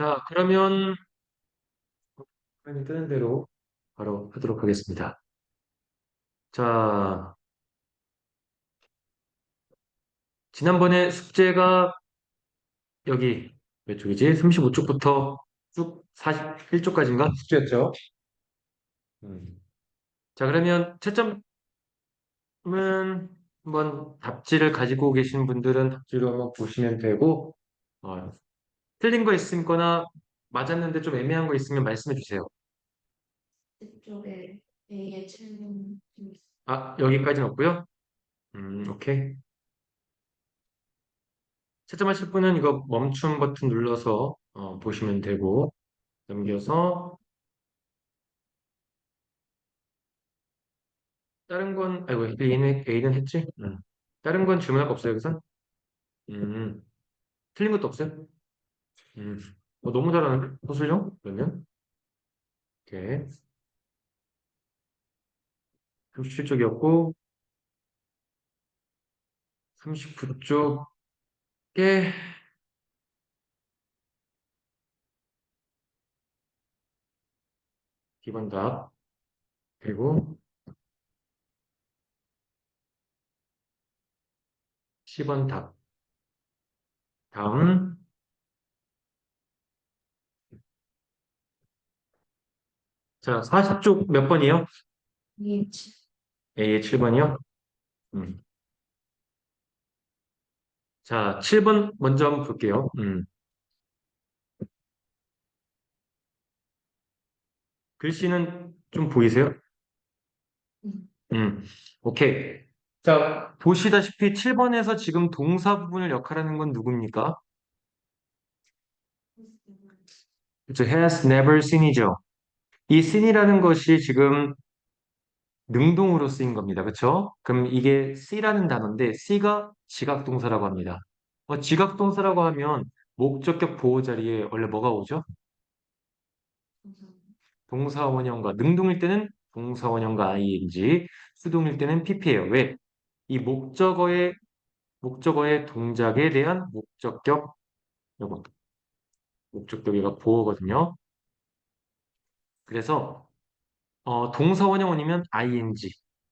자, 그러면 화면이 뜨는 대로 바로 하도록 하겠습니다. 자, 지난번에 숙제가 여기 몇 쪽이지? 35쪽부터 쭉 41쪽까지인가? 숙제였죠? 음. 자, 그러면 채점은 한번 답지를 가지고 계신 분들은 답지로 한번 보시면 되고, 어, 틀린 거 있거나 맞았는데 좀 애매한 거 있으면 말씀해 주세요. 그쪽에 A의 질문 좀 아, 여기까지는 없고요. 오케이. 채점하실 분은 이거 멈춤 버튼 눌러서 보시면 되고, 넘겨서 다른 건 아이고 A는 했지? 다른 건 질문할 거 없어요 여기서? 음, 틀린 것도 없어요? 음, 너무 잘하는데? 서술형? 그러면 오케이 37쪽이었고 39쪽에 기본 답 그리고 10번 답 다음 자 40쪽 몇 번이요? A의 A의 7번이요? 음. 자 7번 먼저 한번 볼게요. 글씨는 좀 보이세요? 질문. 음, 오케이. 자, 보시다시피 7번에서 지금 동사 부분을 역할하는 건 누굽니까? 그렇죠. has never seen이죠. 이 seen이라는 것이 지금 능동으로 쓰인 겁니다. 그렇죠? 그럼 이게 see라는 단어인데 see가 지각동사라고 합니다. 지각동사라고 하면 목적격 보호 자리에 원래 뭐가 오죠? 동사원형과 능동일 때는 동사원형과 ing, 수동일 때는 pp예요. 왜? 이 목적어의 동작에 대한 목적격 요거 목적격이가 보어거든요. 그래서 동사원형원이면 ing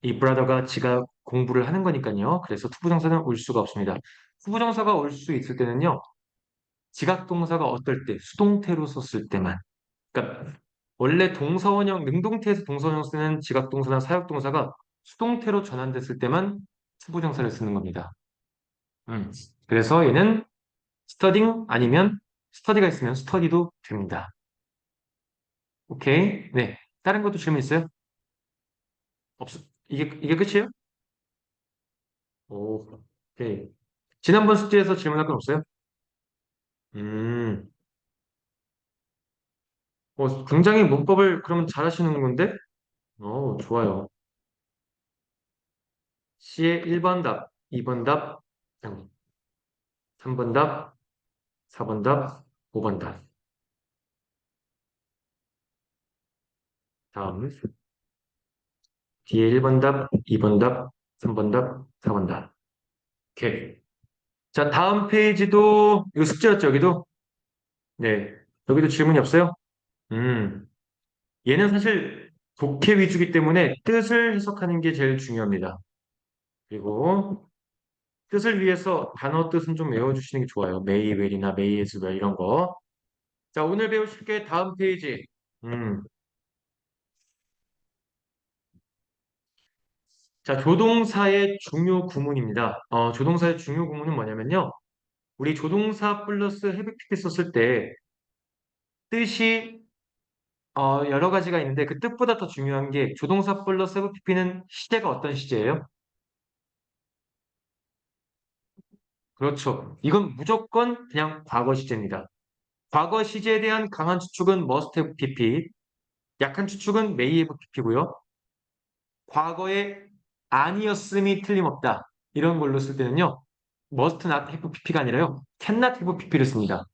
이 brother가 지가 공부를 하는 거니까요. 그래서 투부정사는 올 수가 없습니다. 투부정사가 올 수 있을 때는요. 지각동사가 어떨 때 수동태로 썼을 때만. 그러니까 원래 동사원형 능동태에서 동사원형 쓰는 지각동사나 사역동사가 수동태로 전환됐을 때만 투부정사를 쓰는 겁니다. 음. 그래서 얘는 studying 아니면 스터디가 있으면 스터디도 됩니다. 오케이. 네. 다른 것도 질문 있어요? 없어. 이게 끝이에요? 오, 오케이. 지난번 숙제에서 질문할 건 없어요? 음, 굉장히 문법을 그러면 잘하시는 건데? 좋아요. C의 1번 답, 2번 답, 3번 답, 4번 답, 5번 답. 다음, D의 1번 답, 2번 답, 3번 답, 4번 답. 오케이. 자, 다음 페이지도, 이거 숙제였죠, 여기도? 네. 여기도 질문이 없어요? 음, 얘는 사실 독해 위주이기 때문에 뜻을 해석하는 게 제일 중요합니다. 그리고 뜻을 위해서 단어 뜻은 좀 외워주시는 게 좋아요. may, well이나 may as well 이런 거. 자, 오늘 배우실 게 다음 페이지. 음, 자, 조동사의 중요 구문입니다. 조동사의 중요 구문은 뭐냐면요. 우리 조동사 플러스 have PP 썼을 때 뜻이 여러 가지가 있는데 그 뜻보다 더 중요한 게 조동사 플러스 have PP는 시제가 어떤 시제예요? 그렇죠. 이건 무조건 그냥 과거 시제입니다. 과거 시제에 대한 강한 추측은 must have PP, 약한 추측은 may have PP고요. 과거에 아니었음이 틀림없다. 이런 걸로 쓸 때는요. must not have PP가 아니라요. can not have PP를 씁니다.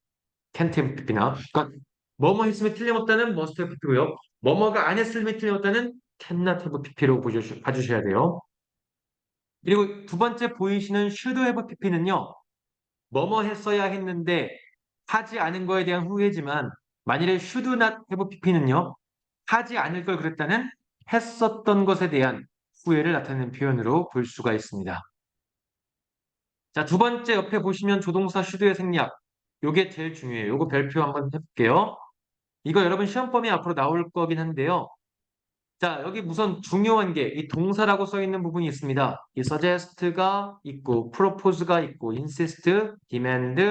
can't have PP나. 그러니까 뭐뭐 했으면 틀림없다는 must have PP고요. 뭐뭐가 안 했으면 틀림없다는 can not have PP로 봐주셔야 돼요. 그리고 두 번째 보이시는 should have PP는요. 뭐뭐 했어야 했는데 하지 않은 거에 대한 후회지만 만일에 should not have pp는요. 하지 않을 걸 그랬다는 했었던 것에 대한 후회를 나타내는 표현으로 볼 수가 있습니다. 자, 두 번째 옆에 보시면 조동사 should의 생략. 요게 제일 중요해요. 요거 별표 한번 해볼게요. 이거 여러분 시험 범위 앞으로 나올 거긴 한데요. 자, 여기 우선 중요한 게 이 동사라고 써 있는 부분이 있습니다. 이 suggest가 있고, propose가 있고, insist, demand,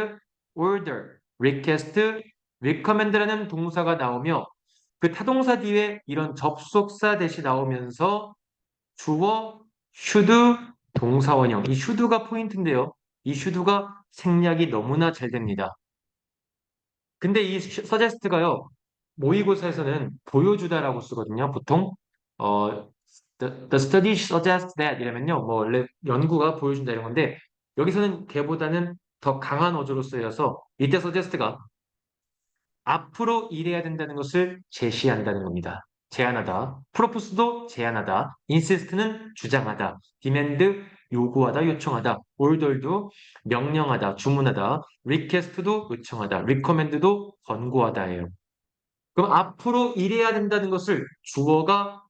order, request, recommend라는 동사가 나오며 그 타동사 뒤에 이런 접속사 대시 나오면서 주어, should, 동사원형. 이 should가 포인트인데요. 이 should가 생략이 너무나 잘 됩니다. 근데 이 suggest가요. 모의고사에서는 보여주다라고 쓰거든요. 보통 the study suggests that 이러면요. 뭐 원래 연구가 보여준다 이런 건데 여기서는 걔보다는 더 강한 어조로 쓰여서 이때 suggest가 앞으로 일해야 된다는 것을 제시한다는 겁니다. 제안하다. 프로포스도 제안하다. 인시스트는 주장하다. 디맨드 요구하다, 요청하다. order도 명령하다, 주문하다. 리퀘스트도 요청하다. 리커멘드도 권고하다예요. 그럼 앞으로 일해야 된다는 것을 주어가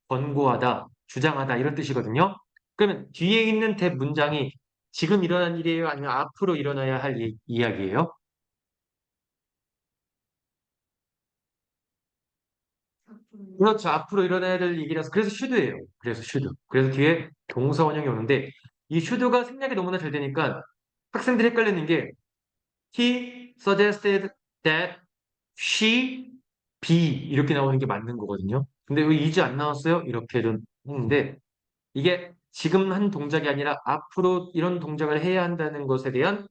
권고하다, 주장하다 이런 뜻이거든요. 그러면 뒤에 있는 대 문장이 지금 일어난 일이에요? 아니면 앞으로 일어나야 할 이야기예요? 작품. 그렇죠. 앞으로 일어나야 될 얘기라서 그래서 should예요. 그래서 should. 그래서 뒤에 동사 원형이 오는데 이 should가 생략이 너무나 잘 되니까 학생들이 헷갈리는 게 he suggested that she be 이렇게 나오는 게 맞는 거거든요. 근데 왜 is 안 나왔어요? 이렇게는 했는데 이게 지금 한 동작이 아니라 앞으로 이런 동작을 해야 한다는 것에 대한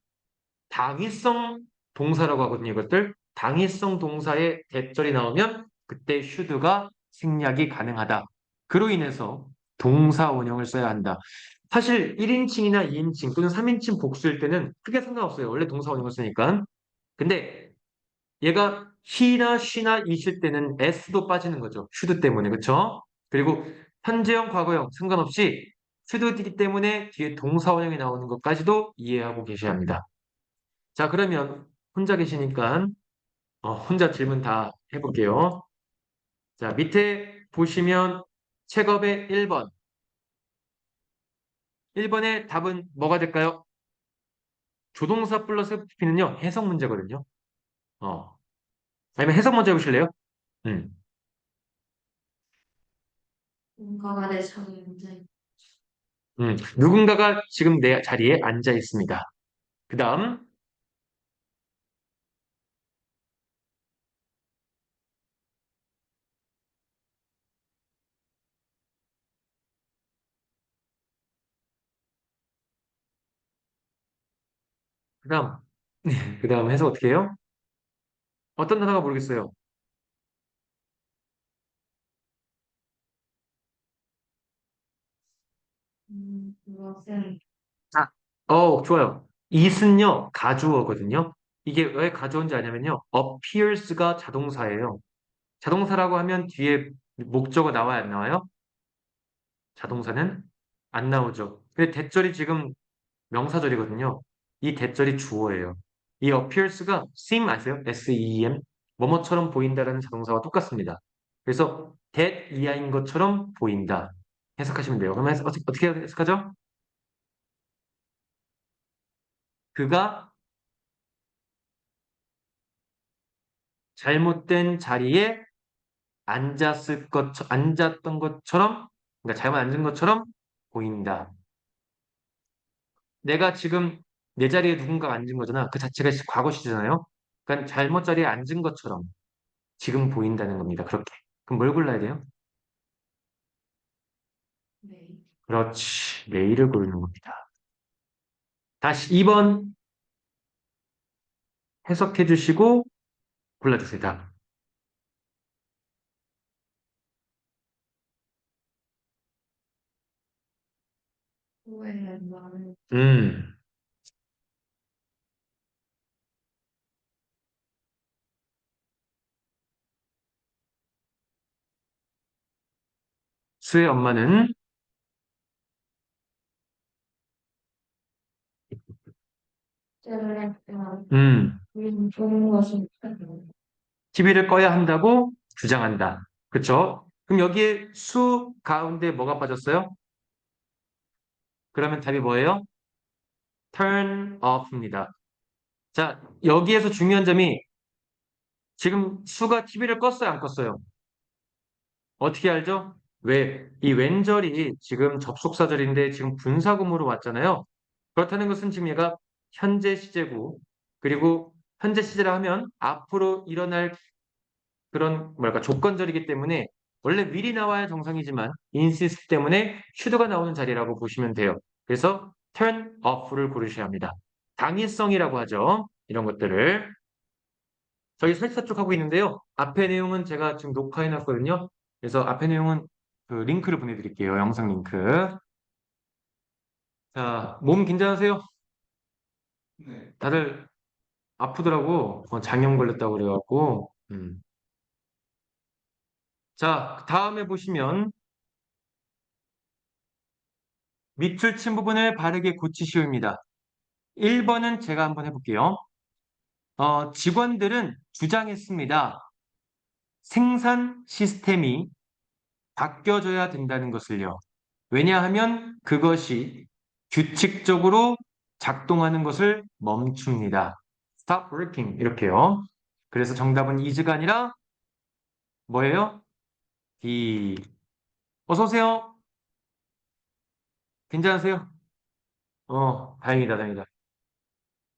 당위성 동사라고 하거든요. 이것들 당위성 동사의 대절이 나오면 그때 should가 생략이 가능하다. 그로 인해서 동사 원형을 써야 한다. 사실 1인칭이나 2인칭 또는 3인칭 복수일 때는 크게 상관없어요. 원래 동사 원형을 쓰니까. 근데 얘가 he나 she나 it일 때는 s도 빠지는 거죠. should 때문에. 그렇죠? 그리고 현재형, 과거형 상관없이 should이기 때문에 뒤에 동사 원형이 나오는 것까지도 이해하고 계셔야 합니다. 자, 그러면 혼자 계시니까 혼자 질문 다 해볼게요. 자, 밑에 보시면 책업의 1번. 1번의 답은 뭐가 될까요? 조동사 플러스 FP는요, 해석 문제거든요. 어. 아니면 해석 먼저 해보실래요? 음. 뭔가가 내 자리에 앉아 있 누군가가 지금 내 자리에 앉아 있습니다. 그 다음, 그 다음 해석 어떻게 해요? 어떤 단어가 모르겠어요. 그것은 아, 좋아요. it은요, 가주어거든요. 이게 왜 가주어인지 아냐면요. appears가 자동사예요. 자동사라고 하면 뒤에 목적어 나와야 안 나와요? 자동사는 안 나오죠. 근데 대절이 지금 명사절이거든요. 이 대절이 주어예요. 이 appears가 seem 아세요? S-E-M? 뭐뭐처럼 보인다라는 자동사와 똑같습니다. 그래서 that 이하인 것처럼 보인다. 해석하시면 돼요. 그러면 어떻게 해석하죠? 그가 잘못된 자리에 앉았던 것처럼, 그러니까 잘못 앉은 것처럼 보인다. 내가 지금 내 자리에 누군가가 앉은 거잖아. 그 자체가 과거 시제잖아요. 그러니까 잘못 자리에 앉은 것처럼 지금 보인다는 겁니다. 그렇게. 그럼 뭘 골라야 돼요? 네. 그렇지. 메일을 고르는 겁니다. 다시 2번 해석해 주시고 골라주세요. 답. 후회의 말을 음, 수의 엄마는 때문에 좋은 것은 TV를 꺼야 한다고 주장한다. 그쵸? 그럼 여기에 수 가운데 뭐가 빠졌어요? 그러면 답이 뭐예요? turn off입니다. 자, 여기에서 중요한 점이 지금 수가 TV를 껐어요, 안 껐어요? 어떻게 알죠? 왜? 이 왼절이 지금 접속사절인데 지금 분사구무로 왔잖아요. 그렇다는 것은 지금 얘가 현재 시제고, 그리고 현재 시제라 하면 앞으로 일어날 그런 뭐랄까 조건절이기 때문에 원래 미리 나와야 정상이지만 insist 때문에 should가 나오는 자리라고 보시면 돼요. 그래서 turn off를 고르셔야 합니다. 당위성이라고 하죠. 이런 것들을. 저희 설사 쪽 하고 있는데요. 앞에 내용은 제가 지금 녹화해 놨거든요. 그래서 앞에 내용은 그 링크를 보내드릴게요. 영상 링크. 자, 몸 괜찮으세요? 네. 다들 아프더라고. 장염 걸렸다고 그래갖고. 자, 다음에 보시면 밑줄 친 부분을 바르게 고치시오입니다. 1번은 제가 한번 해볼게요. 직원들은 주장했습니다. 생산 시스템이 바뀌어져야 된다는 것을요. 왜냐하면 그것이 규칙적으로 작동하는 것을 멈춥니다. Stop working. 이렇게요. 그래서 정답은 is가 아니라 뭐예요? B. 어서 오세요. 괜찮으세요? 다행이다, 다행이다.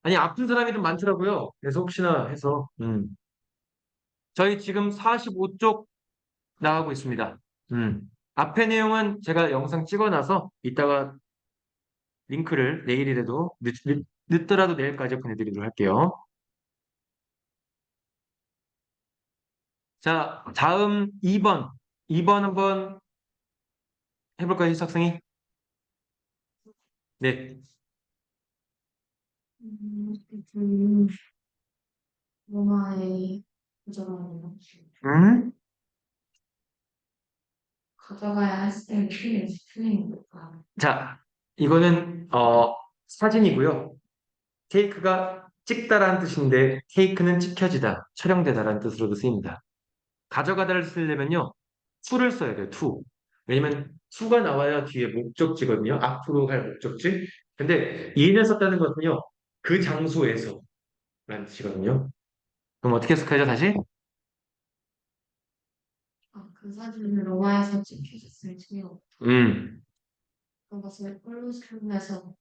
아니, 아픈 사람이 좀 많더라고요. 그래서 혹시나 해서. 저희 지금 45쪽 나가고 있습니다. 앞에 내용은 제가 영상 찍어놔서 이따가 링크를 내일이라도 늦더라도 내일까지 보내드리도록 할게요. 자, 다음 2번. 2번 한번 해볼까요, 희석생이? 네. 음, 문화의 가져가는 음? 가져가야 할 때는 틀린 걸까? 자, 이거는 사진이고요. 테이크가 찍다라는 뜻인데 테이크는 찍혀지다, 촬영되다라는 뜻으로도 쓰입니다. 가져가다를 쓰려면요. to를 써야 돼요. to. 왜냐면 to가 나와야 뒤에 목적지거든요. 앞으로 갈 목적지. 근데 in을 썼다는 것은요. 그 장소에서 라는 뜻이거든요. 그럼 어떻게 해석하죠, 다시? 아, 그 사진을 로마에서 찍히셨을 때요. 음. 그것을 폴로스에서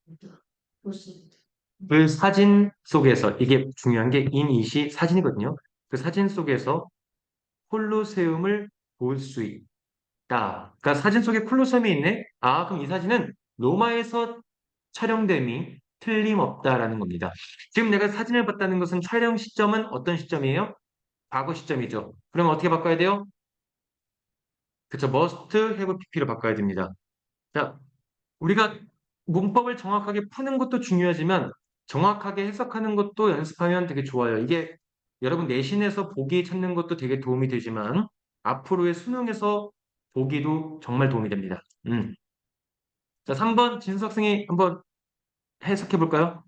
볼수 있다. 그 사진 속에서 이게 중요한 게 init이 사진이거든요. 그 사진 속에서 콜로세움을 볼 수 있다. 그러니까 사진 속에 콜로세움이 있네? 아, 그럼 이 사진은 로마에서 촬영됨이 틀림없다라는 겁니다. 지금 내가 사진을 봤다는 것은 촬영 시점은 어떤 시점이에요? 과거 시점이죠. 그럼 어떻게 바꿔야 돼요? 그쵸. must have pp로 바꿔야 됩니다. 자, 우리가 문법을 정확하게 푸는 것도 중요하지만 정확하게 해석하는 것도 연습하면 되게 좋아요. 이게 여러분 내신에서 보기 찾는 것도 되게 도움이 되지만 앞으로의 수능에서 보기도 정말 도움이 됩니다. 자, 3번 진석생이 한번 해석해 볼까요?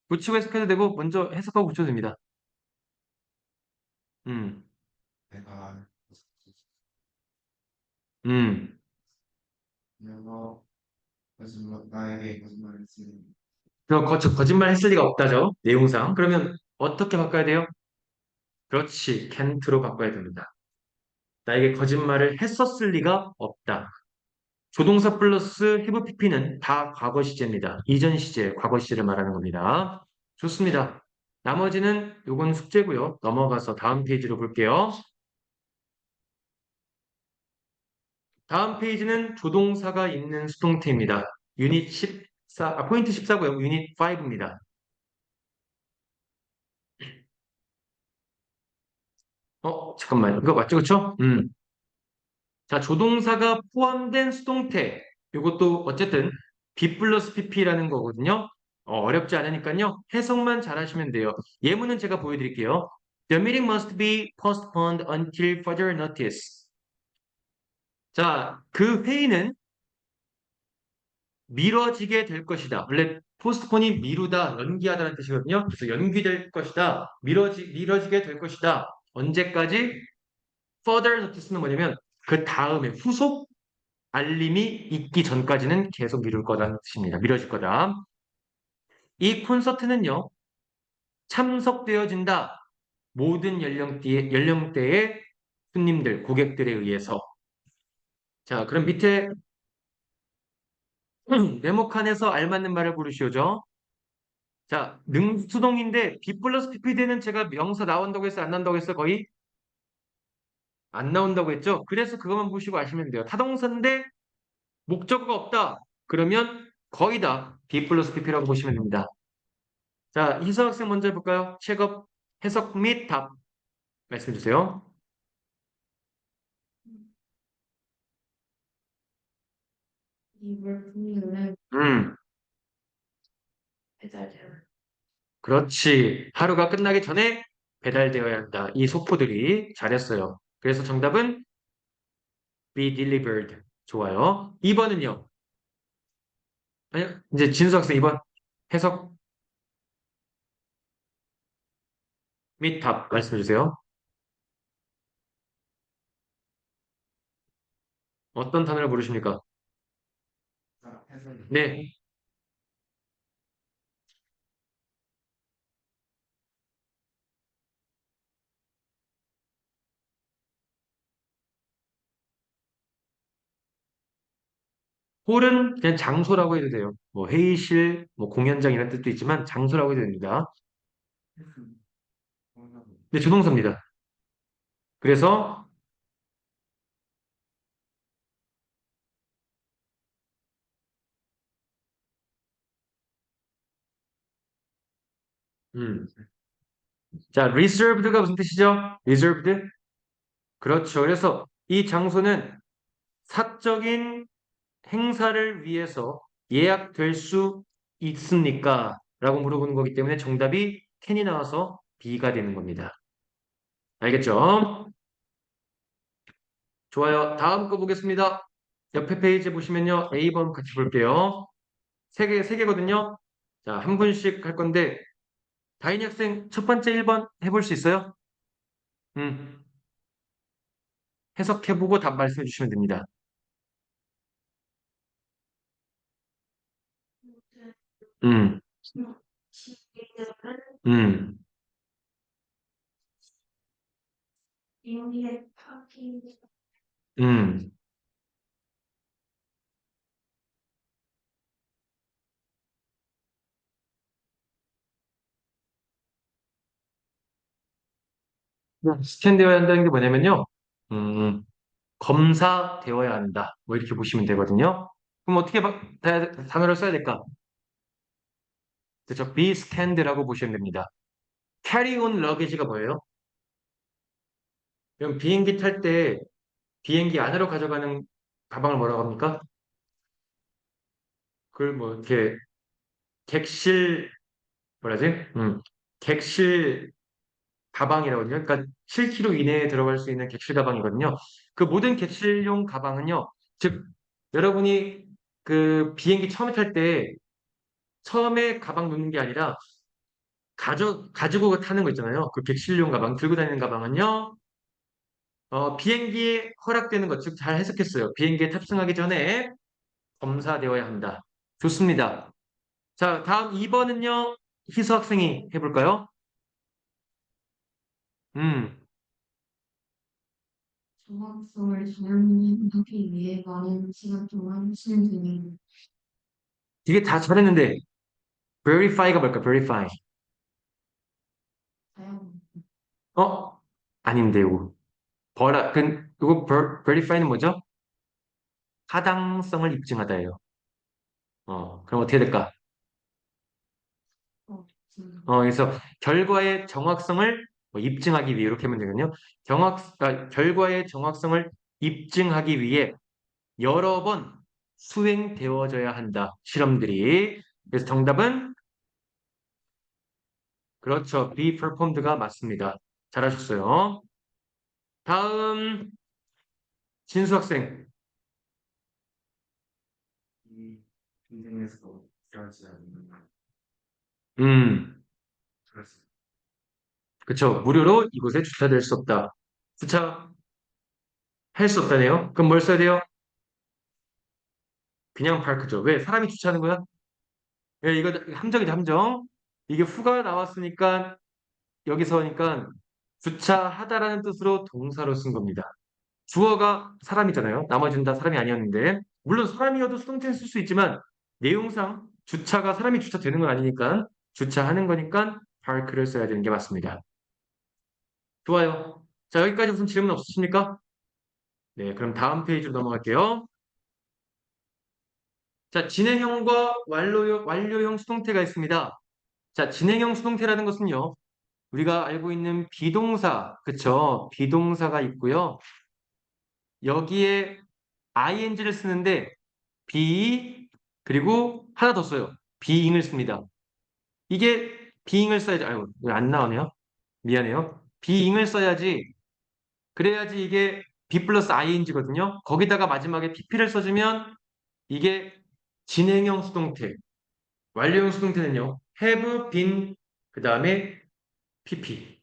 붙이고 해석해도 되고 먼저 해석하고 붙여도 됩니다. 음, 내가 음. 그래서 나에게 거짓말을 했으니 그럼 거짓말 했을 리가 없다죠. 내용상. 그러면 어떻게 바꿔야 돼요? 그렇지. can't로 바꿔야 됩니다. 나에게 거짓말을 했었을 리가 없다. 조동사 플러스 have pp는 다 과거 시제입니다. 이전 시제, 과거 시제를 말하는 겁니다. 좋습니다. 나머지는 요건 숙제고요. 넘어가서 다음 페이지로 볼게요. 다음 페이지는 조동사가 있는 수동태입니다. 유닛 14, 포인트 14고요. 유닛 5입니다. 잠깐만. 이거 맞죠? 그쵸? 자, 조동사가 포함된 수동태. 이것도 어쨌든 B 플러스 PP라는 거거든요. 어렵지 않으니까요. 해석만 잘 하시면 돼요. 예문은 제가 보여드릴게요. The meeting must be postponed until further notice. 자, 그 회의는 미뤄지게 될 것이다. 원래 포스트폰이 미루다, 연기하다는 뜻이거든요. 그래서 연기될 것이다. 미뤄지게 될 것이다. 언제까지? further notice는 뭐냐면 그 다음에 후속 알림이 있기 전까지는 계속 미룰 거라는 뜻입니다. 미뤄질 거다. 이 콘서트는요, 참석되어진다. 모든 연령대의 손님들, 고객들에 의해서. 자, 그럼 밑에 네모칸에서 알맞는 말을 고르시오죠. 자, 능수동인데 B 플러스 PPD는 제가 명사 나온다고 했어요? 안 나온다고 했어요? 거의? 안 나온다고 했죠? 그래서 그것만 보시고 아시면 돼요. 타동사인데 목적어가 없다. 그러면 거의 다 B 플러스 PP라고 보시면 됩니다. 자, 희서 학생 먼저 해볼까요? 책업 해석 및 답 말씀해 주세요. 이 물품을 음, 배달되어 그렇지. 하루가 끝나기 전에 배달되어야 한다. 이 속포들이 잘했어요. 그래서 정답은 be delivered. 좋아요. 2번은요? 아니요. 이제 진수 학생 2번 해석 및 답 말씀해 주세요. 어떤 단어를 모르십니까? 자, 해설. 네. 홀은 그냥 장소라고 해도 돼요. 뭐 회의실, 뭐 공연장 이런 뜻도 있지만 장소라고 해도 됩니다. 네, 조동사입니다. 그래서 음. 자, reserved가 무슨 뜻이죠? reserved? 그렇죠. 그래서 이 장소는 사적인 행사를 위해서 예약될 수 있습니까? 라고 물어보는 거기 때문에 정답이 can이 나와서 B가 되는 겁니다. 알겠죠? 좋아요. 다음 거 보겠습니다. 옆에 페이지 보시면요. A번 같이 볼게요. 세 개거든요. 자, 한 분씩 할 건데, 다인이 학생 첫 번째 1번 해볼 수 있어요? 음, 해석해보고 답 말씀해 주시면 됩니다. 음, 시계는 음. 비행기의 파킹 음. 스캔되어야 한다는 게 뭐냐면요. 음, 검사되어야 한다. 뭐 이렇게 보시면 되거든요. 그럼 어떻게 단어를 써야 될까? 그렇죠. be scanned라고 보시면 됩니다. carry on luggage가 뭐예요? 그럼 비행기 탈 때 비행기 안으로 가져가는 가방을 뭐라고 합니까? 그걸 뭐 이렇게 객실 뭐라지? 객실 가방이라거든요. 그러니까 7kg 이내에 들어갈 수 있는 객실 가방이거든요. 그 모든 객실용 가방은요. 즉 여러분이 그 비행기 처음에 탈 때 처음에 가방 놓는 게 아니라 가지고 타는 거 있잖아요. 그 객실용 가방 들고 다니는 가방은요. 비행기에 허락되는 것, 즉 잘 해석했어요. 비행기에 탑승하기 전에 검사되어야 한다. 좋습니다. 자, 다음 2번은요. 희수 학생이 해볼까요? 음, 정확성을 정확하기 위해 많은 시간 동안 쉬는 중인 이게 다 잘했는데 verify가 뭘까? verify. 다양한 어? 아닌데요. 이거 verify는 뭐죠? 타당성을 입증하다예요. 그럼 어떻게 될까? 그래서 결과의 정확성을 뭐 입증하기 위해 이렇게 하면 되거든요. 결과의 정확성을 입증하기 위해 여러 번 수행되어져야 한다. 실험들이. 그래서 정답은 그렇죠. be performed가 맞습니다. 잘하셨어요. 다음 진수 학생. 인생에서 필요하지 않는 음, 그렇습니다. 그쵸. 무료로 이곳에 주차될 수 없다. 주차 할 수 없다네요. 그럼 뭘 써야 돼요? 그냥 park죠. 왜? 사람이 주차하는 거야? 예, 이거 함정이죠, 함정. 이게 후가 나왔으니까 여기서니까 주차하다라는 뜻으로 동사로 쓴 겁니다. 주어가 사람이잖아요. 나머지는 다 사람이 아니었는데 물론 사람이어도 수동태를 쓸 수 있지만 내용상 주차가 사람이 주차되는 건 아니니까 주차하는 거니까 park를 써야 되는 게 맞습니다. 좋아요. 자, 여기까지 무슨 질문 없으십니까? 네, 그럼 다음 페이지로 넘어갈게요. 자, 진행형과 완료형 수동태가 있습니다. 자, 진행형 수동태라는 것은요, 우리가 알고 있는 비동사, 그쵸? 비동사가 있고요. 여기에 ing를 쓰는데, 그리고 하나 더 써요. being을 씁니다. 이게 being을 써야지, 아이고, 왜 안 나오네요? 미안해요. being을 써야지, 그래야지 이게 be 플러스 ing거든요. 거기다가 마지막에 pp를 써주면 이게 진행형 수동태, 완료형 수동태는요, have been, 그 다음에 pp.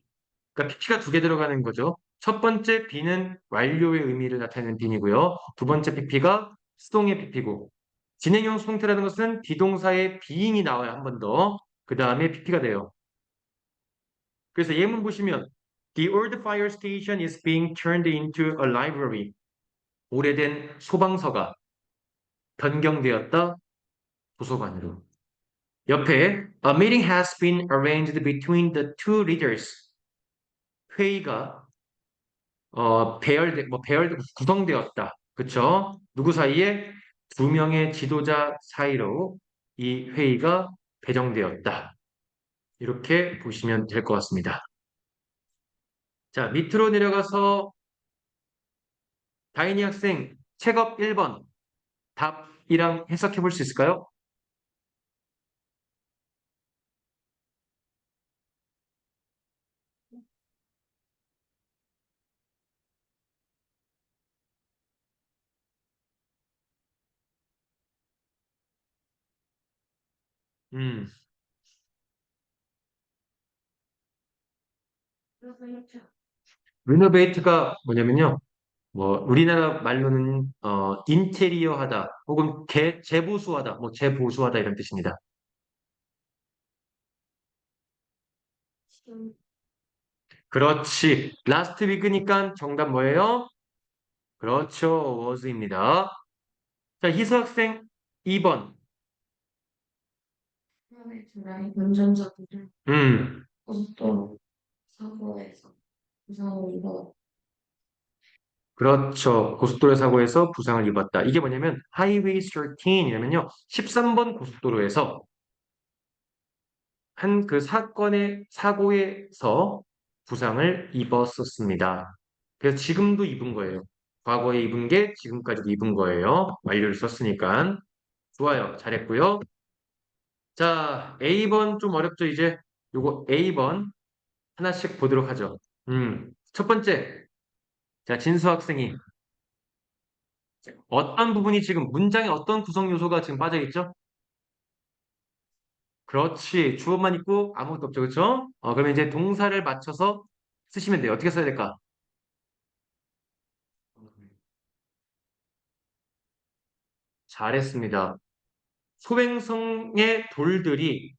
그러니까 pp가 두 개 들어가는 거죠. 첫 번째 be는 완료의 의미를 나타내는 be이고요. 두 번째 pp가 수동의 pp고, 진행형 수동태라는 것은 비동사의 being이 나와요, 한 번 더. 그 다음에 pp가 돼요. 그래서 예문 보시면 The old fire station is being turned into a library. 오래된 소방서가 변경되었다 도서관으로. 옆에 A meeting has been arranged between the two leaders. 회의가 구성되었다. 그쵸? 누구 사이에? 두 명의 지도자 사이로 이 회의가 배정되었다. 이렇게 보시면 될 것 같습니다. 자, 밑으로 내려가서 다인이 학생 책업 1번 답이랑 해석해 볼 수 있을까요? 음, 리노베이트가 뭐냐면요. 뭐 우리나라 말로는 인테리어하다 혹은 재보수하다, 뭐 재보수하다 이런 뜻입니다. 지금 그렇지. 라스트 위크니까 정답 뭐예요? 그렇죠. was입니다. 자, 희수 학생 2번. 사람의 드라이 운전자들은 음, 고속도로 사고에서 부상을 입어 그렇죠. 고속도로 사고에서 부상을 입었다. 이게 뭐냐면 하이웨이 13이라면요. 13번 고속도로에서 한 그 사건의 사고에서 부상을 입었었습니다. 그래서 지금도 입은 거예요. 과거에 입은 게 지금까지도 입은 거예요. 완료를 썼으니까. 좋아요. 잘했고요. 자, A번 좀 어렵죠, 이제? 요거 A번 하나씩 보도록 하죠. 첫 번째. 자, 진수 학생이 어떤 부분이 지금 문장에 어떤 구성 요소가 지금 빠져 있죠? 그렇지. 주어만 있고 아무것도 없죠. 그렇죠? 그러면 이제 동사를 맞춰서 쓰시면 돼요. 어떻게 써야 될까? 잘했습니다. 소행성의 돌들이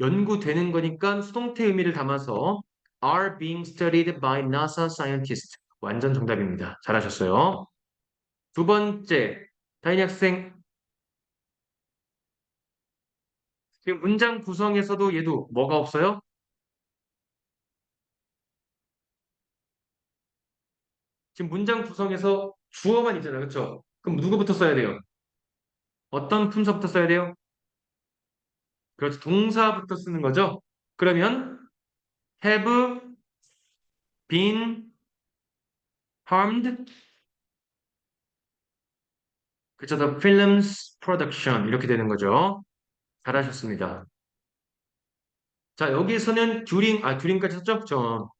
연구되는 거니까 수동태 의미를 담아서 are being studied by NASA scientists. 완전 정답입니다. 잘하셨어요. 두 번째, 다인이 학생. 지금 문장 구성에서도 얘도 뭐가 없어요? 지금 문장 구성에서 주어만 있잖아요. 그렇죠? 그럼 누구부터 써야 돼요? 어떤 품사부터 써야 돼요? 그렇죠. 동사부터 쓰는 거죠. 그러면 have been harmed. 그쵸, the film's production 이렇게 되는 거죠. 잘하셨습니다. 자, 여기서는 듀링까지 썼죠? 그쵸?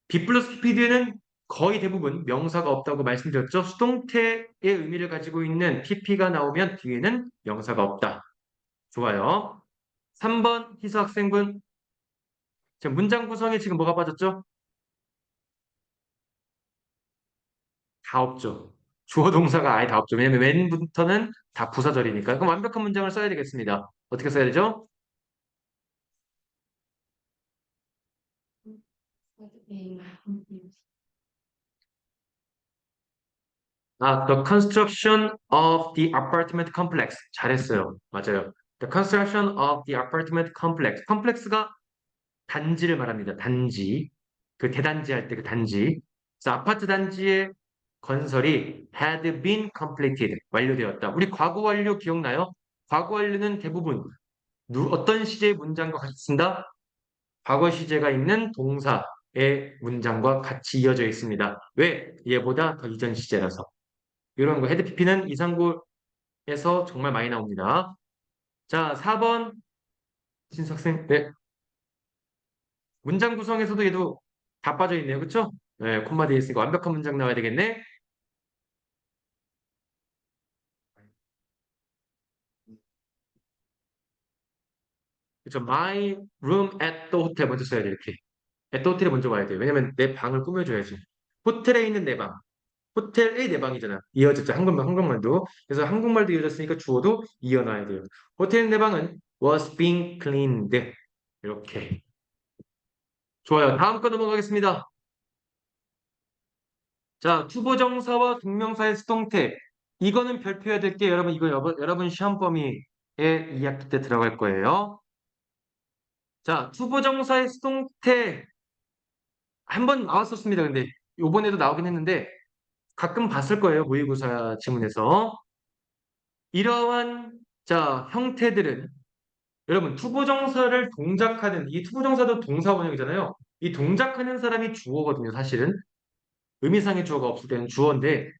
B 플러스 PPD에는 거의 대부분 명사가 없다고 말씀드렸죠. 수동태의 의미를 가지고 있는 PP가 나오면 뒤에는 명사가 없다. 좋아요. 3번 희수 학생분. 자, 문장 구성에 지금 뭐가 빠졌죠? 다 없죠. 주어 동사가 아예 다 없죠. 왜냐면 when부터는 다 부사절이니까. 그럼 완벽한 문장을 써야 되겠습니다. 어떻게 써야 되죠? 아, the construction of the apartment complex. 잘했어요. 맞아요. The construction of the apartment complex. 컴플렉스가 단지를 말합니다. 단지. 그 대단지 할 때 그 단지. 그래서 아파트 단지의 건설이 had been completed. 완료되었다. 우리 과거 완료 기억나요? 과거 완료는 대부분 어떤 시제의 문장과 같이 쓴다? 과거 시제가 있는 동사의 문장과 같이 이어져 있습니다. 왜? 얘보다 더 이전 시제라서. 이런 거 헤드 PP는 이상고에서 정말 많이 나옵니다. 자, 4번 신석생. 네. 문장 구성에서도 얘도 다 빠져 있네요. 그렇죠? 네, 콤마 되어 있으니까 완벽한 문장 나와야 되겠네. 그렇죠? My room at the hotel 먼저 써야 돼, 이렇게. at the hotel에 먼저 와야 돼요. 왜냐면 내 방을 꾸며줘야지. 호텔에 있는 내 방. 호텔의 내 방이잖아. 이어졌죠. 한국말도. 그래서 한국말도 이어졌으니까 주어도 이어놔야 돼요. 호텔 내 방은 was being cleaned. 이렇게. 좋아요. 다음 거 넘어가겠습니다. 자, 투부정사와 동명사의 수동태. 이거는 별표해야 될 게 여러분, 이거 여러분 시험 범위에 2학기 때 들어갈 거예요. 자, 투부정사의 수동태 한 번 나왔었습니다. 근데 요번에도 나오긴 했는데 가끔 봤을 거예요. 모의고사 지문에서. 이러한 자, 형태들은 여러분 투부정사를 동작하는 이 투부정사도 동사 원형이잖아요. 이 동작하는 사람이 주어거든요. 사실은 의미상의 주어가 없을 때는 주어인데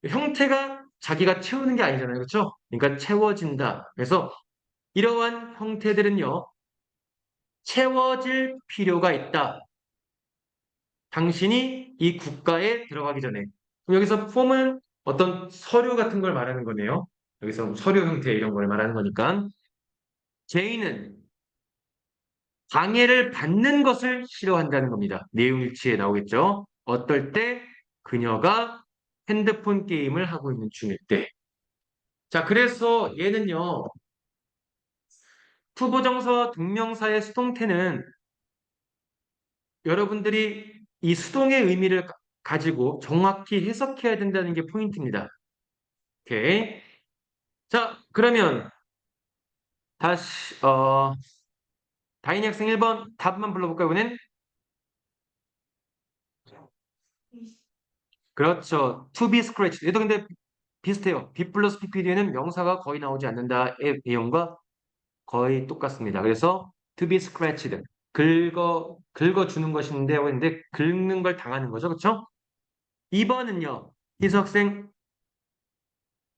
형태가 자기가 채우는 게 아니잖아요. 그렇죠? 그러니까 채워진다. 그래서 이러한 형태들은요. 채워질 필요가 있다. 당신이 이 국가에 들어가기 전에. 그럼 여기서 폼은 어떤 서류 같은 걸 말하는 거네요. 여기서 서류 형태 이런 걸 말하는 거니까. 제이는 방해를 받는 것을 싫어한다는 겁니다. 내용일치에 나오겠죠. 어떨 때 그녀가 핸드폰 게임을 하고 있는 중일 때. 자, 그래서 얘는요. 투부정사와 동명사의 수동태는 여러분들이 이 수동의 의미를 가지고 정확히 해석해야 된다는 게 포인트입니다. 오케이. 자, 그러면 다시 다인이 학생 1번 답만 불러볼까요, 이번엔? 그렇죠. To be scratched. 얘도 근데 비슷해요. be 플러스 pp 뒤에는 명사가 거의 나오지 않는다의 내용과 거의 똑같습니다. 그래서 to be scratched. 긁어주는 것인데, 근데 긁는 걸 당하는 거죠. 그렇죠? 2번은요. 희석생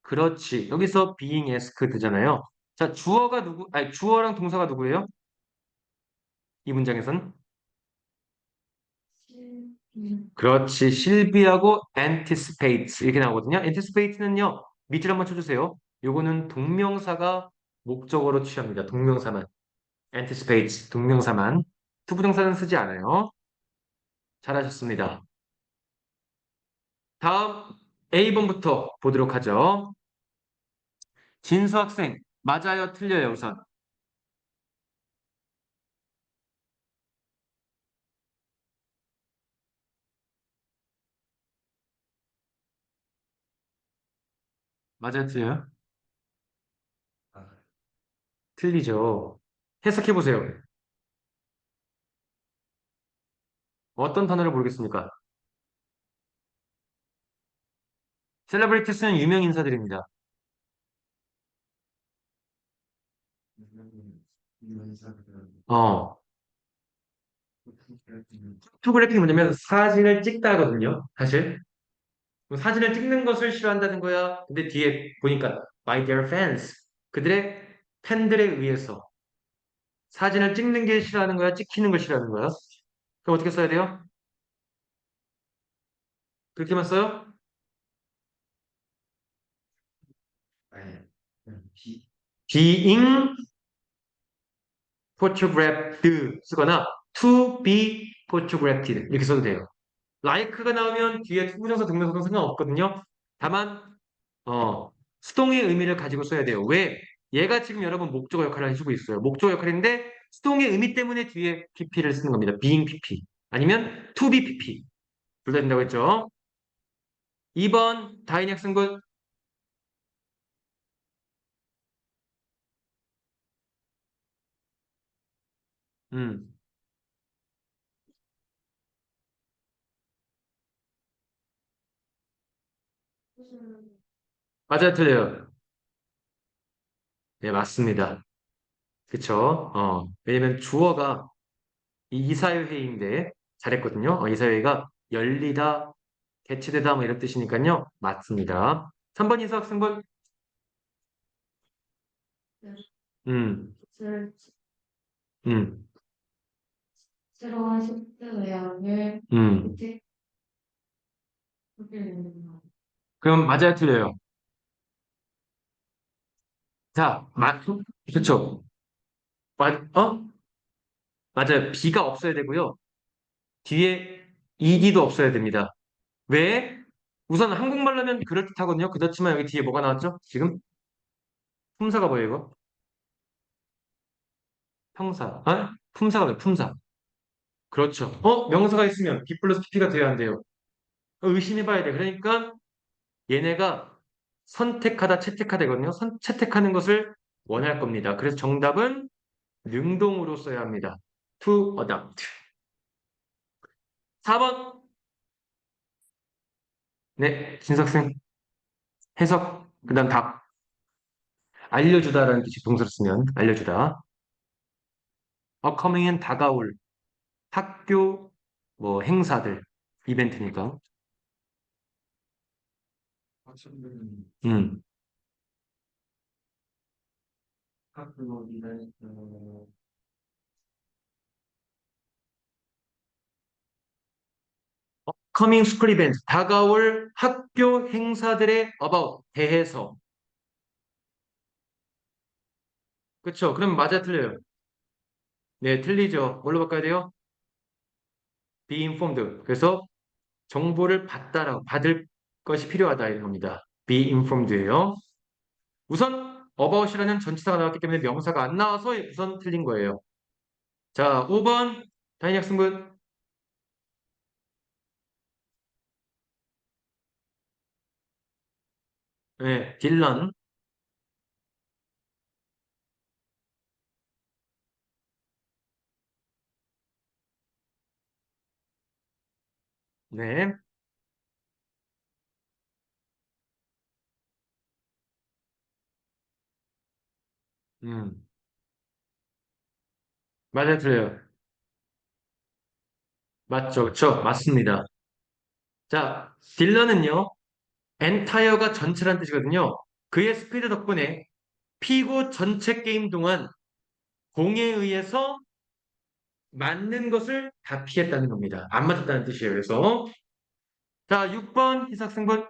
그렇지. 여기서 being asked잖아요. 자, 주어가 누구? 아니, 주어랑 동사가 누구예요? 이 문장에선? 그렇지. 실비하고 anticipates 이렇게 나오거든요. anticipates는요. 밑줄 한번 쳐주세요. 요거는 동명사가 목적어로 취합니다. 동명사만. anticipates 동명사만. 투부정사는 쓰지 않아요. 잘하셨습니다. 다음 A번부터 보도록 하죠. 진수 학생 맞아요, 틀려요, 우선. 맞아요, 틀려요? 아, 틀리죠. 해석해 보세요. 어떤 단어를 모르겠습니까? 셀러브리티스는 유명 인사들입니다. 이런 사람들은 어, 포토그래피는 포토그래픽이 뭐냐면 사진을 찍다거든요. 사실. 그럼 사진을 찍는 것을 싫어한다는 거야. 근데 뒤에 보니까 by their fans. 그들의 팬들에 의해서 사진을 찍는 게 싫어하는 거야? 찍히는 걸 싫어하는 거야? 그럼 어떻게 써야 돼요? 그렇게만 써요? 아니, 비, being photographed 쓰거나 to be photographed 이렇게 써도 돼요. like가 나오면 뒤에 투부정사 동명사는 상관없거든요. 다만 수동의 의미를 가지고 써야 돼요. 왜? 얘가 지금 여러분 목적어 역할을 해주고 있어요. 목적어 역할인데 수동의 의미 때문에 뒤에 pp를 쓰는 겁니다. being pp 아니면 to be pp 둘 다 된다고 했죠. 2번 다인이 학생분 음 맞아요 틀려요. 네 맞습니다. 그쵸? 왜냐면 주어가 이 이사회인데 잘했거든요. 이사회가 열리다, 개최되다 뭐 이런 뜻이니까요. 맞습니다. 3번 이사 학생분 음, 뜻을 음, 새로운 식스 외양을 음. 이렇게 하기는 그럼 맞아요 틀려요? 자, 그쵸? 어? 맞아요. 비가 없어야 되고요. 뒤에 이디도 없어야 됩니다. 왜? 우선 한국말로 하면 그럴듯하거든요. 그렇지만 여기 뒤에 뭐가 나왔죠? 지금? 품사가 뭐예요, 이거? 평사. 품사가 뭐예요? 품사. 그렇죠. 명사가 있으면 B 플러스 PP가 돼야 한대요. 의심해봐야 돼. 그러니까 얘네가 선택하다, 채택하다거든요. 채택하는 것을 원할 겁니다. 그래서 정답은 능동으로 써야 합니다. to adopt. 4번. 네, 진석생. 해석, 그 다음 답. 알려주다라는 뜻이 동사를 쓰면 알려주다. coming은 다가올 학교 뭐 행사들 이벤트니까. 화천대는 음. 학교 이벤트, coming school event 다가올 학교 행사들의 about 대해서. 그렇죠? 그럼 맞아 틀려요? 네, 틀리죠. 뭘로 바꿔야 돼요? be informed. 그래서 정보를 받을 것이 필요하다 이런 겁니다. be informed예요. 우선 about이라는 전치사가 나왔기 때문에 명사가 안 나와서 우선 틀린 거예요. 자, 5번 다인 학생분. 네, 딜런. 네. 음. 맞아요, 틀려요. 맞죠, 그렇죠? 맞습니다. 자, 딜런은요, 엔타이어가 전체란 뜻이거든요. 그의 스피드 덕분에 피고 전체 게임 동안 공에 의해서 맞는 것을 다 피했다는 겁니다. 안 맞았다는 뜻이에요. 그래서 자, 6번 희석생분.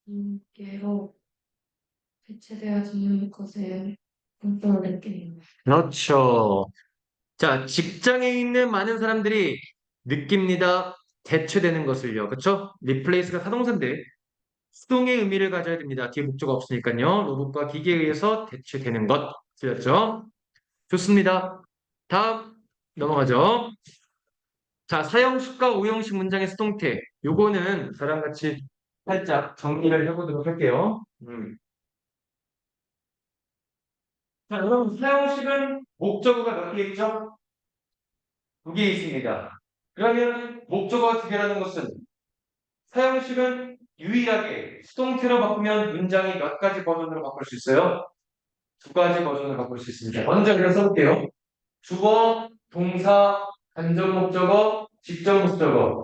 인계로 대체되어지는 것에 공포를 느끼는 그렇죠. 자, 직장에 있는 많은 사람들이 느낍니다. 대체되는 것을요. 그렇죠? 리플레이스가 사동사인데 수동의 의미를 가져야 됩니다. 뒤에 목조가 없으니까요. 로봇과 기계에 의해서 대체되는 것. 틀렸죠? 좋습니다. 다음 넘어가죠. 자, 사형식과 오형식 문장의 수동태. 요거는 저랑 같이 살짝 정리를 해보도록 할게요. 자, 여러분 사형식은 목적어가 몇 개 있죠? 두 개 있습니다. 그러면 목적어가 두 개라는 것은 사형식은 유일하게 수동태로 바꾸면 문장이 몇 가지 버전으로 바꿀 수 있어요? 두 가지 버전으로 바꿀 수 있습니다. 먼저 그냥 써볼게요. 주어, 동사, 간접 목적어, 직접 목적어.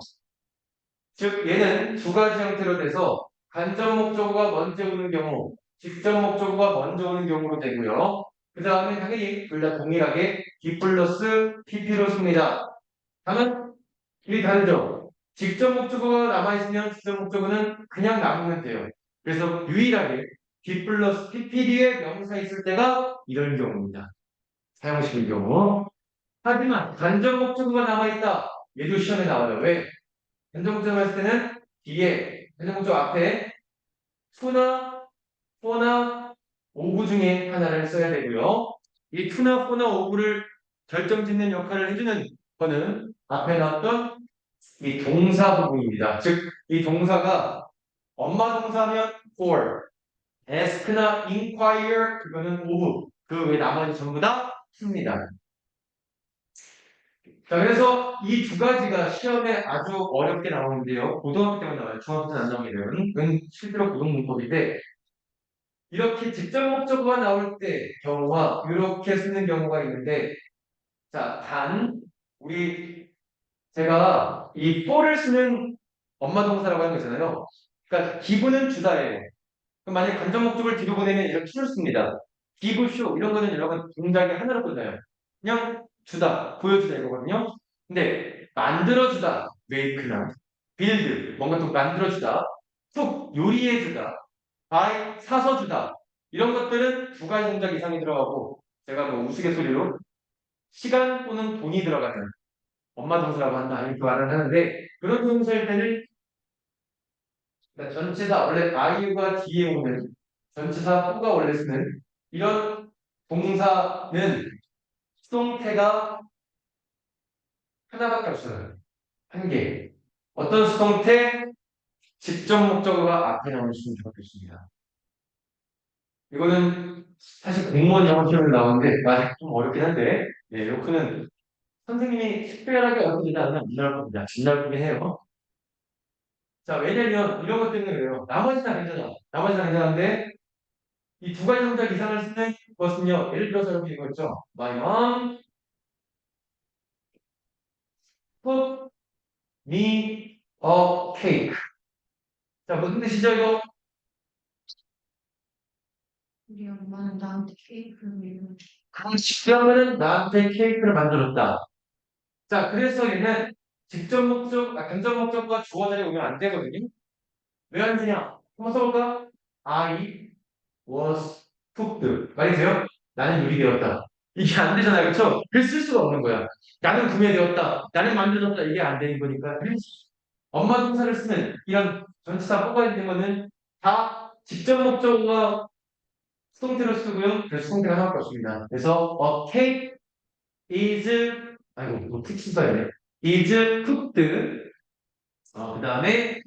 즉 얘는 두 가지 형태로 돼서 간접 목적어가 먼저 오는 경우, 직접 목적어가 먼저 오는 경우로 되고요. 그 다음에 당연히 둘 다 동일하게 B 플러스 PP로 씁니다. 다만 이게 다르죠. 직접 목적어가 남아있으면 주적 목적어는 그냥 남으면 돼요. 그래서 유일하게 be 플러스 pp 뒤에 명사 있을 때가 이런 경우입니다. 사용식의 경우. 하지만 간접 목적어가 남아있다. 얘도 시험에 나와요. 왜? 간접 목적어 했을 때는 뒤에 간접 목적어 앞에 to나 for나 over 중에 하나를 써야 되고요. 이 to나 for나 over를 결정짓는 역할을 해주는 거는 앞에 나왔던 이 동사 부분입니다. 즉, 이 동사가 엄마 동사면 for, ask나 inquire 그거는 of, 그 외 나머지 전부 다 습니다. 자, 그래서 이 두 가지가 시험에 아주 어렵게 나오는데요. 고등학교 때만 나와요. 중학교 때는 안 나오게 돼요. 이건 실제로 고등문법인데 이렇게 직접 목적어가 나올 때 경우와 이렇게 쓰는 경우가 있는데 자, 우리 제가 이 for를 쓰는 엄마 동사라고 하는 거잖아요. 그러니까 기분은 주다예요. 그럼 만약에 간접 목적을 뒤로 보내면 이렇게 줄 씁니다. give, show 이런 거는 여러분 동작이 하나로 끝나요. 그냥 주다, 보여주다 이거거든요. 근데 만들어주다, make나 build 뭔가 또 만들어주다, 툭 요리해주다, buy 사서 주다 이런 것들은 두 가지 동작 이상이 들어가고 제가 뭐 우스갯소리로 시간 또는 돈이 들어가는 엄마 동사라고 한다 이렇게 말을 하는데 그런 동사일 때는 그러니까 전치사 원래 아이유가 뒤에 오는 전치사 후가 원래 쓰는 이런 동사는 수동태가 하나밖에 없어요. 한 개. 어떤 수동태? 직접 목적어가 앞에 나올 수밖에 없습니다. 이거는 사실 공무원 영어 시험에 나오는데 아직 좀 어렵긴 한데 네, 요크는 선생님이 특별하게 어렵지 않으면 안 나올 겁니다. 안 나올 거긴 해요. 자, 왜냐면 이런 것 때문에 그래요. 나머지는 다 괜찮아. 나머지는 다 괜찮은데 이 두 가지 동작 이상을 쓰는 것은요. 예를 들어서 이렇게 이거 있죠. My mom put me a cake. 자, 무슨 뜻이죠, 이거? 우리 엄마는 나한테 케이크를 밀어. 그러면은 나한테 케이크를 만들었다. 자, 그래서 얘는 직접 목적, 간접 목적과 주어 자리에 오면 안 되거든요. 왜 안 되냐? 한번 써볼까? I was cooked. 말이 돼요? 나는 요리되었다. 이게 안 되잖아요. 그쵸? 글 쓸 수가 없는 거야. 나는 구매되었다. 나는 만들었다. 이게 안 되는 거니까. 엄마 동사를 쓰는 이런 전치사 뽑아야 되는 거는 다 직접 목적어가 수동태로 쓰고요. 그래서 수동태가 하나밖에 없습니다. 그래서 a cake is 아이고 뭐 특수사였네. is cooked. 그 다음에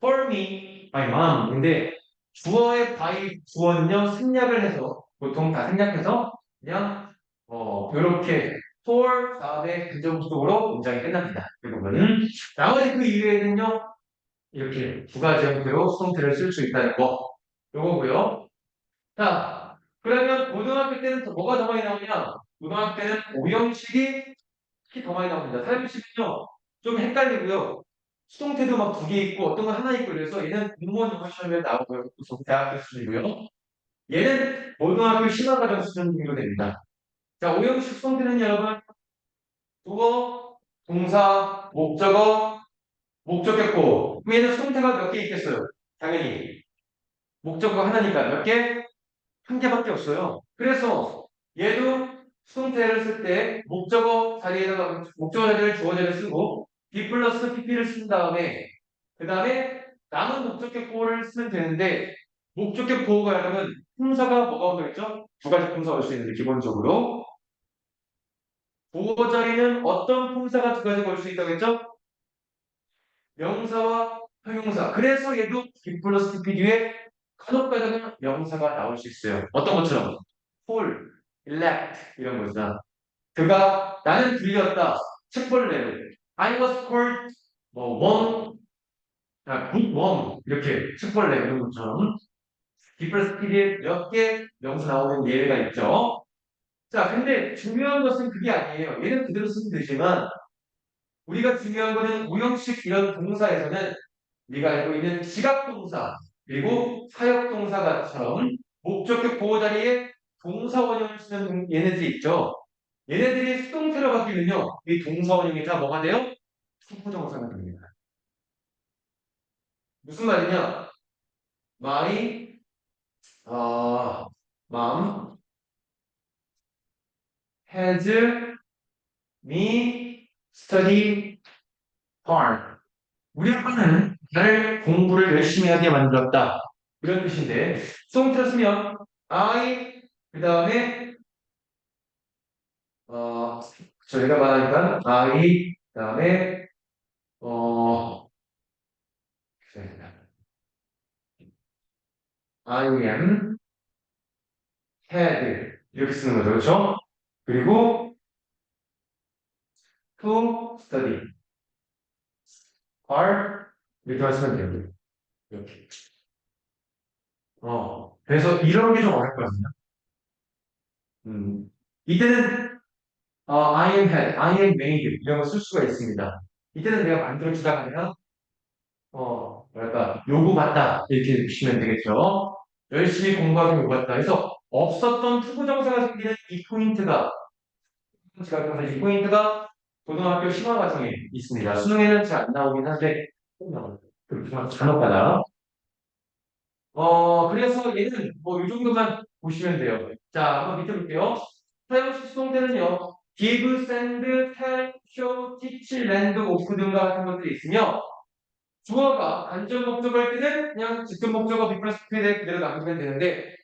for me by mom. 근데 주어의 by 주어는요 생략을 해서 보통 다 생략해서 그냥 이렇게 for 다음에 긍정식으로 문장이 끝납니다. 그리고는 나머지 그 이외에는요 이렇게 두 가지 형태로 수동태를 쓸 수 있다는 거 요거고요. 자 그러면 고등학교 때는 또 뭐가 더 많이 나오냐? 고등학교 때는 오형식이 특히 더 많이 나옵니다. 사용식은요 좀 헷갈리고요. 수동태도 막 두 개 있고 어떤 건 하나 있고 그래서 얘는 공무원 영어 시험에 나오고요. 그래서 대학교 수준이고요. 얘는 고등학교 심화과정 수준 정도 됩니다. 자, 오형식 수동태는 여러분 주어, 동사, 목적어, 목적격보. 그럼 얘는 수동태가 몇 개 있겠어요? 당연히 목적어가 하나니까 몇 개? 한 개밖에 없어요. 그래서 얘도 수동태를 쓸 때 목적어 자리에다가 목적어 자리를 주어 자리를 쓰고 be 플러스 pp를 쓴 다음에 그 다음에 남은 목적격 보호를 쓰면 되는데 목적격 보호가 여러분 품사가 뭐가 오겠죠? 두 가지 품사가 올 수 있는데 기본적으로 보호 자리는 어떤 품사가 두 가지가 올 수 있다고 했죠? 명사와 형용사. 그래서 얘도 be 플러스 pp 뒤에 간혹 가다가 명사가 나올 수 있어요. 어떤 것처럼 홀, elect 이런 거죠. 그가 나는 들렸다. 책벌레로. I was called 뭐 one, good one 이렇게 책벌레 이런 것처럼 디플러스 PD에 몇 개 명사 나오는 예외가 있죠. 자, 근데 중요한 것은 그게 아니에요. 얘는 그대로 쓰면 되지만 우리가 중요한 거는 우형식 이런 동사에서는 우리가 알고 있는 지각동사 그리고 사역동사처럼 목적격 보호 자리에 동사 원형을 쓰는 얘네들이 있죠. 얘네들이 수동태로 바뀌면요. 이 동사 원형이 다 뭐가 돼요? 투부정사가 됩니다. 무슨 말이냐? My mom has me study hard. 우리 아빠는 나를 공부를 열심히 하게 만들었다. 이런 뜻인데 수동태로 쓰면 I 그 다음에 저희가 말하니까 I 그 다음에 어 I am had 이렇게 쓰는 거죠, 그렇죠? 그리고 to study are 이렇게 하시면 돼요. 이렇게. 그래서 이런 게 좀 어렵거든요. 이때는 I am had, I am made 이런 거 쓸 수가 있습니다. 이때는 내가 만들어주다 하면 뭐랄까 요구받다 이렇게 보시면 되겠죠. 열심히 공부하면 요구받다. 그래서 없었던 투부정사가 생기는 이 포인트가 제가 그래서 이 포인트가 고등학교 심화 과정에 있습니다. 수능에는 잘 안 나오긴 한데 꼭 나와요. 간혹가다. 그래서 얘는 뭐 이 정도만 보시면 돼요. 자, 한번 밑에 볼게요. 사용식 수동태는요. give, send, tell, show, teach, lend, offer 등과 같은 것들이 있으며 주어가 간접 목적어일 때는 그냥 직접 목적어 B 플러스 P에 그대로 남기면 되는데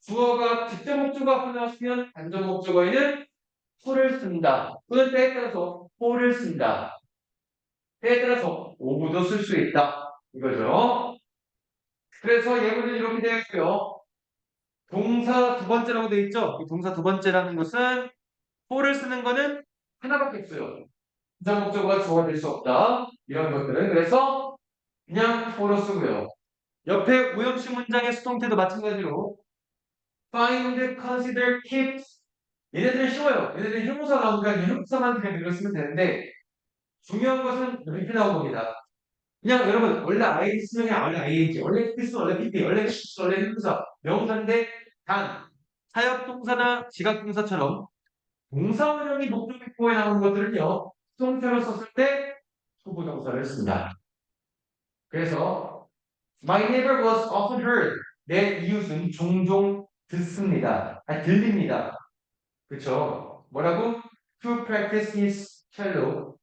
주어가 직접 목적어 앞에 나왔으면 간접 목적어에는 for를 쓴다. 또는 때에 따라서 for를 쓴다. 때에 따라서 of도 쓸 수 있다. 이거죠. 그래서 예문은 이렇게 되어 있고요. 동사 두 번째라고 되어 있죠? 이 동사 두 번째라는 것은 for를 쓰는 거는 하나밖에 없어요. 부사 목적어가 주어가 될 수 없다. 이런 것들은 그래서 그냥 for로 쓰고요. 옆에 오형식 문장의 수동태도 마찬가지로 find, consider, keep 얘네들은 쉬워요. 얘네들은 형용사 나오니까 형용사만 그냥 읽었으면 되는데 중요한 것은 이렇게 나온 겁니다. 그냥 여러분 원래 ing 쓰면 그냥 원래 ing 원래 필수 원래 pp 원래 필수 원래 형용사 명사인데 단 사역동사나 지각동사처럼 동사원형이 목적격보에 나오는 것들은요 수동태로 썼을 때 후보동사를 씁니다. 그래서 my neighbor was often heard 내 이웃은 종종 듣습니다. 들립니다. 그쵸? 뭐라고? To practice his cello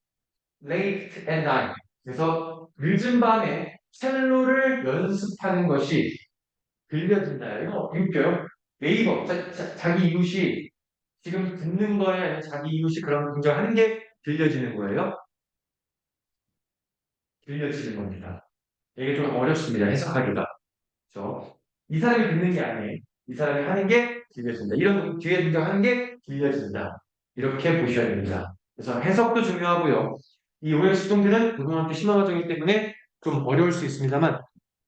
late at night. 그래서 늦은 밤에 첼로를 연습하는 것이 들려진다. 이거 웃겨요. 네이버 자기 이웃이 지금 듣는 거에 아니면 자기 이웃이 그런 동작하는 게 들려지는 거예요. 들려지는 겁니다. 이게 좀 어렵습니다. 해석하기가. 그렇죠? 이 사람이 듣는 게 아니에요. 이 사람이 하는 게 들려진다. 이런 뒤에 등장하는 게 들려진다. 이렇게 보셔야 됩니다. 그래서 해석도 중요하고요. 이 오해 수동태는 고등학교 심화 과정이기 때문에 좀 어려울 수 있습니다만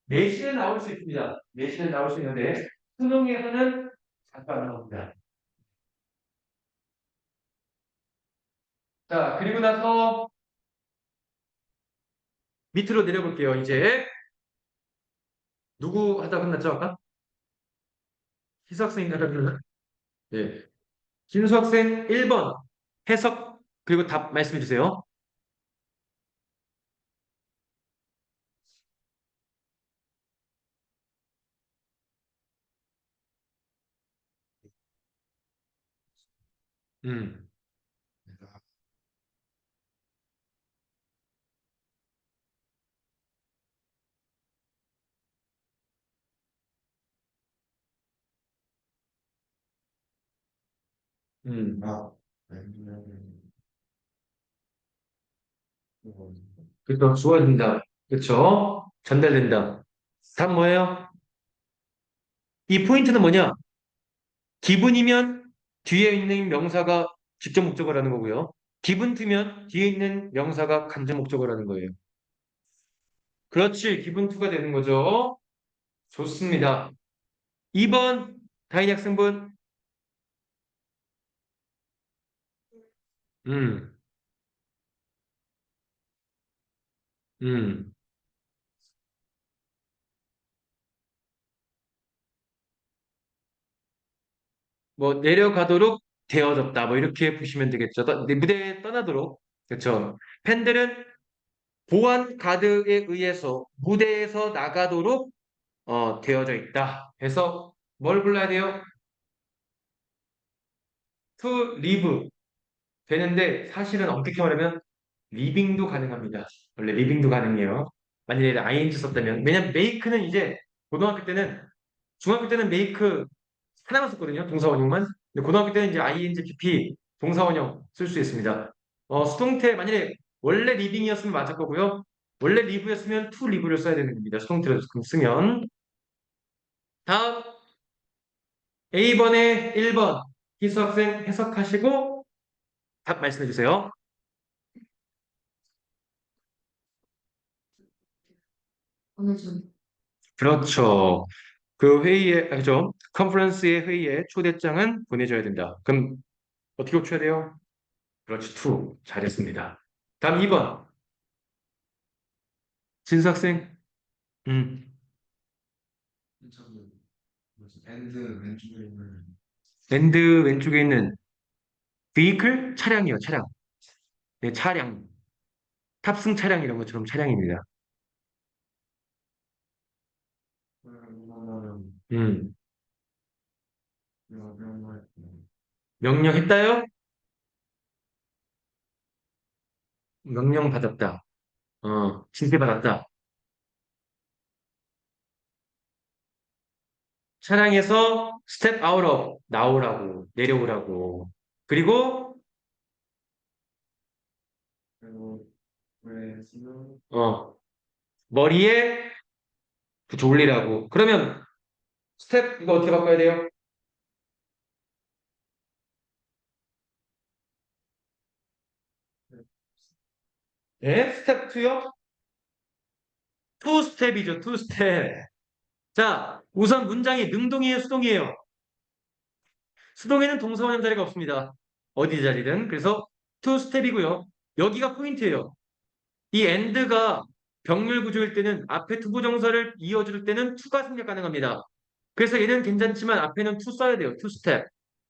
내신은 나올 수 있습니다. 내신은 나올 수 있는데 수능에서는 자주 안 나옵니다. 자, 그리고 나서 밑으로 내려볼게요. 이제 누구 하다 끝났죠 아까? 희수 학생이 하다 끝났나? 네. 김수 학생 1번 해석 그리고 답 말씀해 주세요. 음, 음. 아, 아니면 그래서 주어진다. 그렇죠? 전달된다. 답 뭐예요? 이 포인트는 뭐냐? 기분이면 뒤에 있는 명사가 직접 목적어라는 거고요. 기분 트면 뒤에 있는 명사가 간접 목적어라는 거예요. 그렇지. 기분 투가 되는 거죠. 좋습니다. 2번 다인 학생분. 음, 음. 뭐 내려가도록 되어졌다. 뭐 이렇게 보시면 되겠죠. 네, 무대에 떠나도록. 그렇죠. 팬들은 보안 가드에 의해서 무대에서 나가도록 되어져 있다. 그래서 뭘 불러야 돼요? to live 되는데 사실은 엄격히 말하면 리빙도 가능합니다. 원래 리빙도 가능해요. 만약에 ing 썼다면. 왜냐면 make는 이제 고등학교 때는 중학교 때는 make 하나만 썼거든요. 동사원형만. 근데 고등학교 때는 이제 ing, pp 동사원형 쓸 수 있습니다. 수동태 만약에 원래 리빙이었으면 맞을 거고요. 원래 live였으면 to live를 써야 되는 겁니다. 수동태로 쓰면. 다음 A번에 1번 희수 학생 해석하시고 답 말씀해 주세요. 보내준. 그렇죠. 그 회의에, 그죠? 컨퍼런스의 회의에 초대장은 보내줘야 된다. 그럼 어떻게 고쳐야 돼요? 그렇지, to. 잘했습니다. 다음 2번. 진수 학생. 음. 저기 뭐지? 밴드 왼쪽에 있는 밴드 왼쪽에 있는 vehicle? 차량이요, 차량. 네, 차량. 탑승 차량 이런 것처럼 차량입니다. 그러면 음. 명령할 때 명령했다요? 명령 받았다. 지시 받았다. 차량에서 step out of 나오라고, 내려오라고. 그리고 그리고 왜 지금 어, 머리에 올리라고. 그러면 스텝 이거 어떻게 바꿔야 돼요? 네, 스텝 2요? 투 스텝이죠, 투 스텝. 자, 우선 문장이 능동이에요, 수동이에요? 수동에는 동사원형 자리가 없습니다. 어디 자리든. 그래서 투 스텝이고요. 여기가 포인트예요. 이 and가 병렬 구조일 때는 앞에 투부정사를 이어줄 때는 투가 생략 가능합니다. 그래서 얘는 괜찮지만 앞에는 투 써야 돼요. 투 스텝.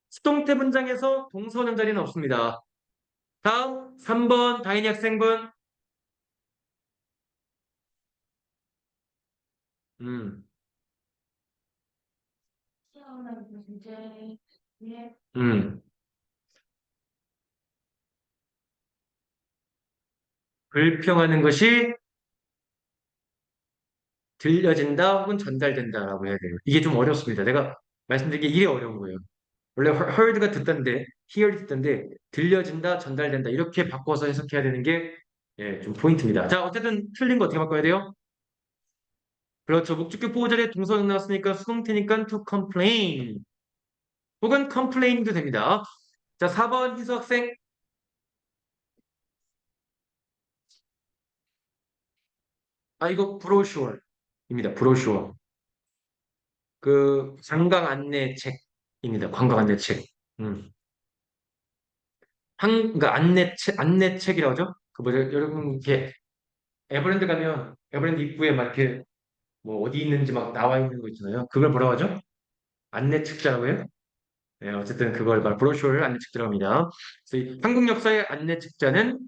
수동태 문장에서 동사원형 자리는 없습니다. 다음 3번 다인이 학생분. 음, 태어난 문제 위에 음. 불평하는 것이 들려진다 혹은 전달된다라고 해야 돼요. 이게 좀 어렵습니다. 내가 말씀드리기 이게 어려운 거예요. 원래 heard가 듣던데, hear 듣던데 들려진다, 전달된다 이렇게 바꿔서 해석해야 되는 게 예, 좀 포인트입니다. 자, 어쨌든 틀린 거 어떻게 바꿔야 돼요? 그렇죠. 목적격 보호 자리에 동사가 나왔으니까 수동태니까 to complain 혹은 complain도 됩니다. 자, 4번 희수 학생. 아, 이거 브로슈어입니다. 브로슈어. 그 관광 안내책입니다. 관광 안내책. 음. 그러니까 안내책이라고 하죠? 그 뭐죠? 여러분 이렇게 에버랜드 가면 에버랜드 입구에 막 이렇게 뭐 어디 있는지 막 나와 있는 거 있잖아요. 그걸 뭐라고 하죠? 안내책자라고 해요? 네, 어쨌든 그걸 말 브로셔를 안내책자라고 합니다. 그래서 이 한국 역사의 안내책자는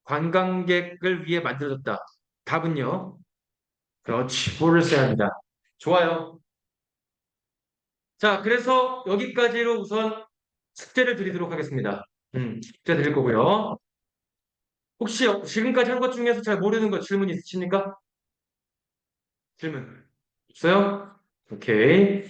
관광객을 위해 만들어졌다. 답은요? 그렇지. 뭐를 써야 합니다. 좋아요. 자, 그래서 여기까지로 우선 숙제를 드리도록 하겠습니다. 숙제 드릴 거고요. 혹시 지금까지 한 것 중에서 잘 모르는 거 질문 있으십니까? 질문. 없어요? 오케이.